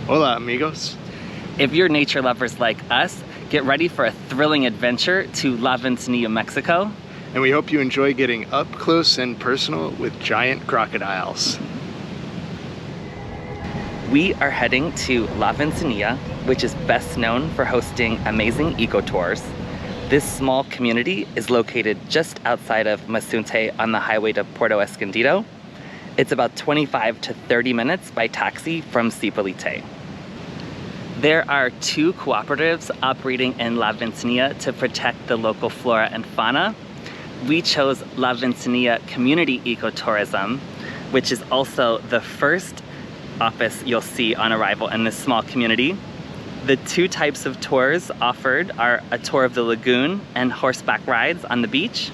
Hola, amigos. If you're nature lovers like us, get ready for a thrilling adventure to La Ventanilla, Mexico. And we hope you enjoy getting up close and personal with giant crocodiles. We are heading to La Ventanilla, which is best known for hosting amazing eco tours. This small community is located just outside of Mazunte on the highway to Puerto Escondido. It's about 25 to 30 minutes by taxi from Zipolite. There are two cooperatives operating in La Ventanilla to protect the local flora and fauna. We chose La Ventanilla Community Ecotourism, which is also the first office you'll see on arrival in this small community. The two types of tours offered are a tour of the lagoon and horseback rides on the beach.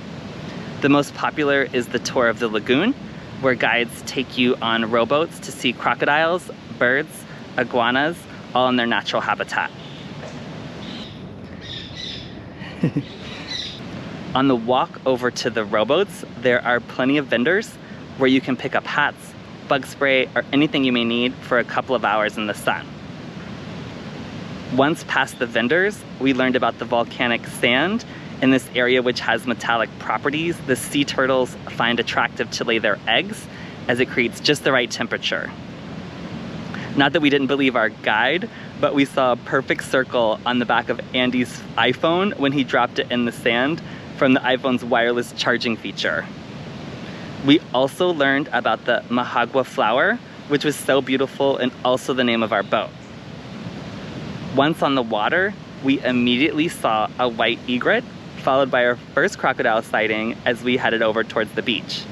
The most popular is the tour of the lagoon, where guides take you on rowboats to see crocodiles, birds, iguanas, all in their natural habitat. On the walk over to the rowboats, there are plenty of vendors where you can pick up hats, bug spray, or anything you may need for a couple of hours in the sun. Once past the vendors, we learned about the volcanic sand in this area, which has metallic properties the sea turtles find attractive to lay their eggs, as it creates just the right temperature. Not that we didn't believe our guide, but we saw a perfect circle on the back of Andy's iPhone when he dropped it in the sand from the iPhone's wireless charging feature. We also learned about the mahagua flower, which was so beautiful and also the name of our boat. Once on the water, we immediately saw a white egret, followed by our first crocodile sighting as we headed over towards the beach.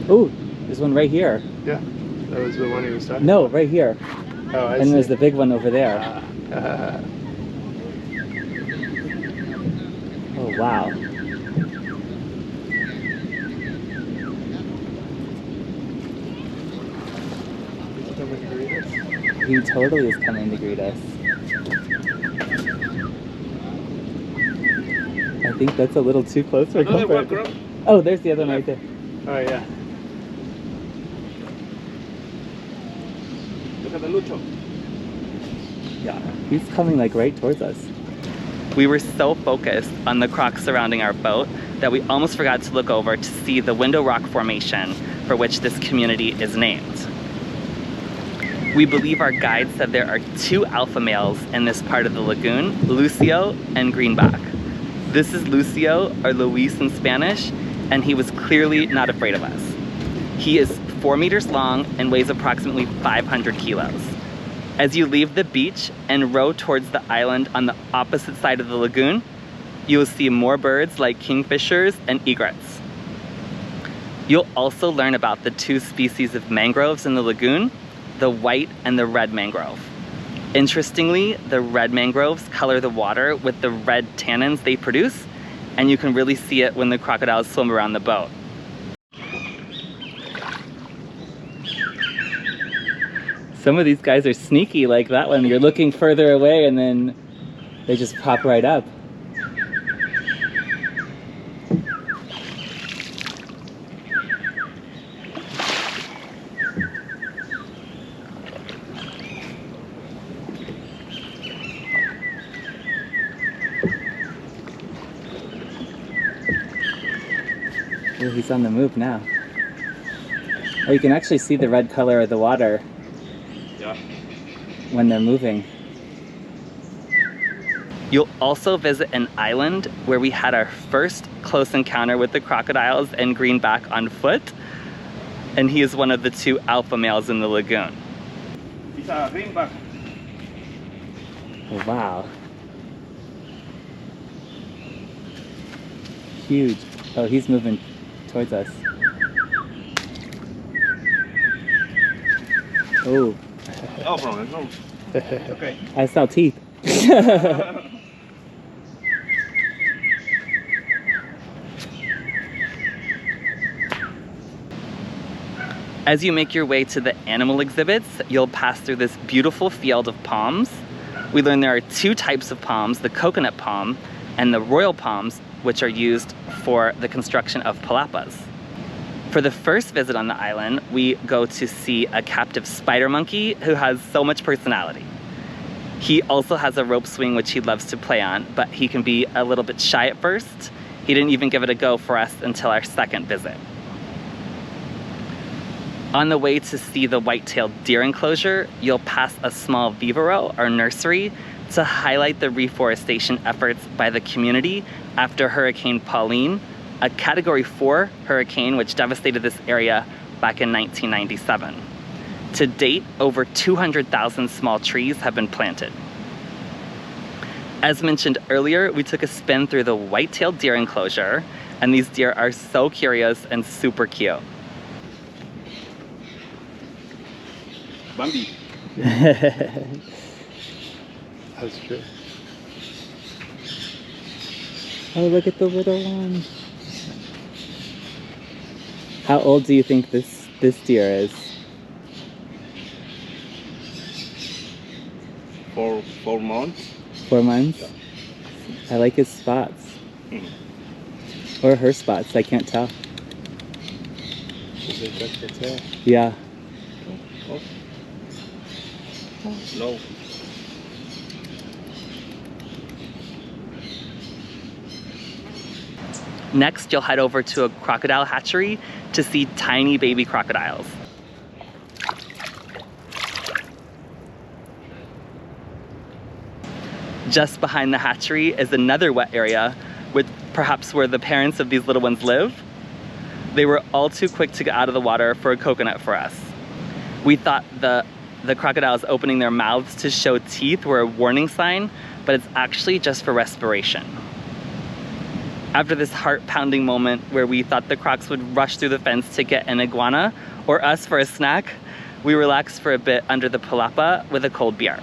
Ooh, there's one right here. Yeah, that was the one he was talking No, right here. Oh, I and see. There's the big one over there. Oh, wow. He totally is coming to greet us. I think that's a little too close for comfort. Oh, there's the other one right there. Oh, yeah. Look at the lucho. Yeah, he's coming like right towards us. We were so focused on the crocs surrounding our boat that we almost forgot to look over to see the window rock formation for which this community is named. We believe our guide said there are two alpha males in this part of the lagoon, Lucio and Greenback. This is Lucio, or Luis in Spanish, and he was clearly not afraid of us. He is 4 meters long and weighs approximately 500 kilos. As you leave the beach and row towards the island on the opposite side of the lagoon, you will see more birds like kingfishers and egrets. You'll also learn about the two species of mangroves in the lagoon, the white and the red mangrove. Interestingly, the red mangroves color the water with the red tannins they produce, and you can really see it when the crocodiles swim around the boat. Some of these guys are sneaky like that one. You're looking further away and then they just pop right up. Oh, he's on the move now. Oh, you can actually see the red color of the water when they're moving. You'll also visit an island where we had our first close encounter with the crocodiles and Greenback on foot, and he is one of the two alpha males in the lagoon. He's a Greenback. Oh, wow. Huge. Oh, he's moving towards us. Oh. Oh, bro, no. Okay. I smell teeth. As you make your way to the animal exhibits, you'll pass through this beautiful field of palms. We learned there are two types of palms, the coconut palm and the royal palms, which are used for the construction of palapas. For the first visit on the island, we go to see a captive spider monkey who has so much personality. He also has a rope swing which he loves to play on, but he can be a little bit shy at first. He didn't even give it a go for us until our second visit. On the way to see the white-tailed deer enclosure, you'll pass a small vivero, or nursery, to highlight the reforestation efforts by the community after Hurricane Pauline, a Category 4 hurricane which devastated this area back in 1997. To date, over 200,000 small trees have been planted. As mentioned earlier, we took a spin through the white-tailed deer enclosure, and these deer are so curious and super cute. Bambi. That's true. Oh, look at the little one. How old do you think this deer is? 4 months. 4 months? I like his spots. Or her spots, I can't tell. Is it just the tail? Yeah. Oh. Slow. Next, you'll head over to a crocodile hatchery to see tiny baby crocodiles. Just behind the hatchery is another wet area, with perhaps where the parents of these little ones live. They were all too quick to get out of the water for a coconut for us. We thought the crocodiles opening their mouths to show teeth were a warning sign, but it's actually just for respiration. After this heart-pounding moment where we thought the crocs would rush through the fence to get an iguana or us for a snack, we relaxed for a bit under the palapa with a cold beer.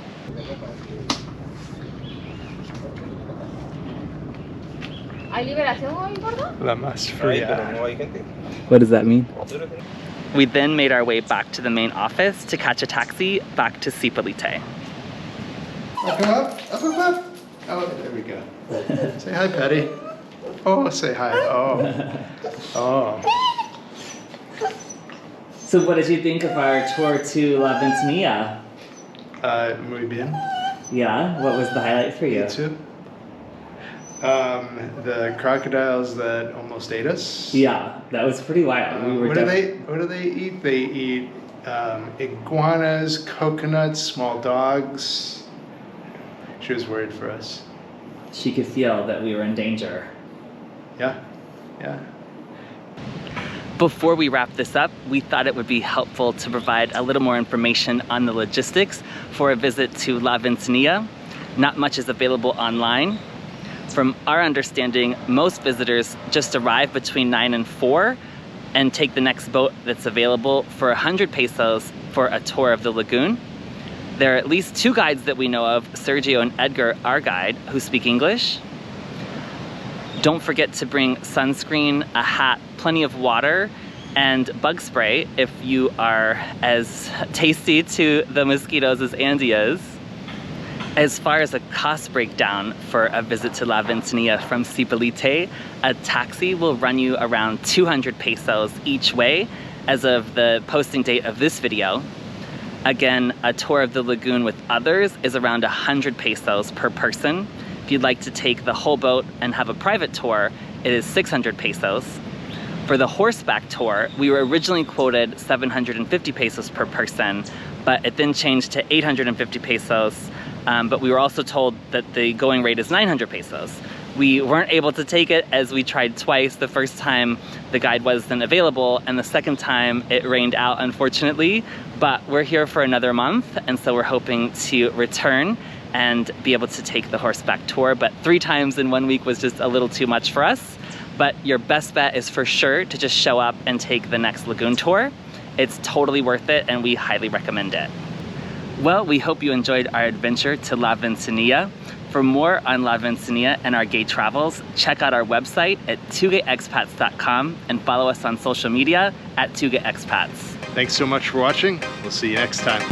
¿Hay liberación hoy, gordo? La más Pero fría. no hay gente. What does that mean? We then made our way back to the main office to catch a taxi back to Sipalite. Up, up, up, up. Oh, there we go. Say hi, Patty. Oh, say hi. Oh. Oh. So what did you think of our tour to La Ventanilla? Muy bien. Yeah, what was the highlight for you? You too. The crocodiles that almost ate us. Yeah, that was pretty wild. What do they eat? They eat iguanas, coconuts, small dogs. She was worried for us. She could feel that we were in danger. Yeah, yeah. Before we wrap this up, we thought it would be helpful to provide a little more information on the logistics for a visit to La Ventanilla. Not much is available online. From our understanding, most visitors just arrive between 9 and 4 and take the next boat that's available for 100 pesos for a tour of the lagoon. There are at least 2 guides that we know of, Sergio and Edgar, our guide, who speak English. Don't forget to bring sunscreen, a hat, plenty of water, and bug spray if you are as tasty to the mosquitoes as Andy is. As far as a cost breakdown for a visit to La Ventanilla from Sipalite, a taxi will run you around 200 pesos each way as of the posting date of this video. Again, a tour of the lagoon with others is around 100 pesos per person. If you'd like to take the whole boat and have a private tour, it is 600 pesos. For the horseback tour, we were originally quoted 750 pesos per person, but it then changed to 850 pesos. But we were also told that the going rate is 900 pesos. We weren't able to take it as we tried twice. The first time the guide wasn't available, and the second time it rained out, unfortunately. But we're here for another month, and so we're hoping to return and be able to take the horseback tour. But 3 times in 1 week was just a little too much for us. But your best bet is for sure to just show up and take the next lagoon tour. It's totally worth it, and we highly recommend it. Well, we hope you enjoyed our adventure to La Ventanilla. For more on La Ventanilla and our gay travels, check out our website at tugayexpats.com and follow us on social media at tugayexpats. Thanks so much for watching. We'll see you next time.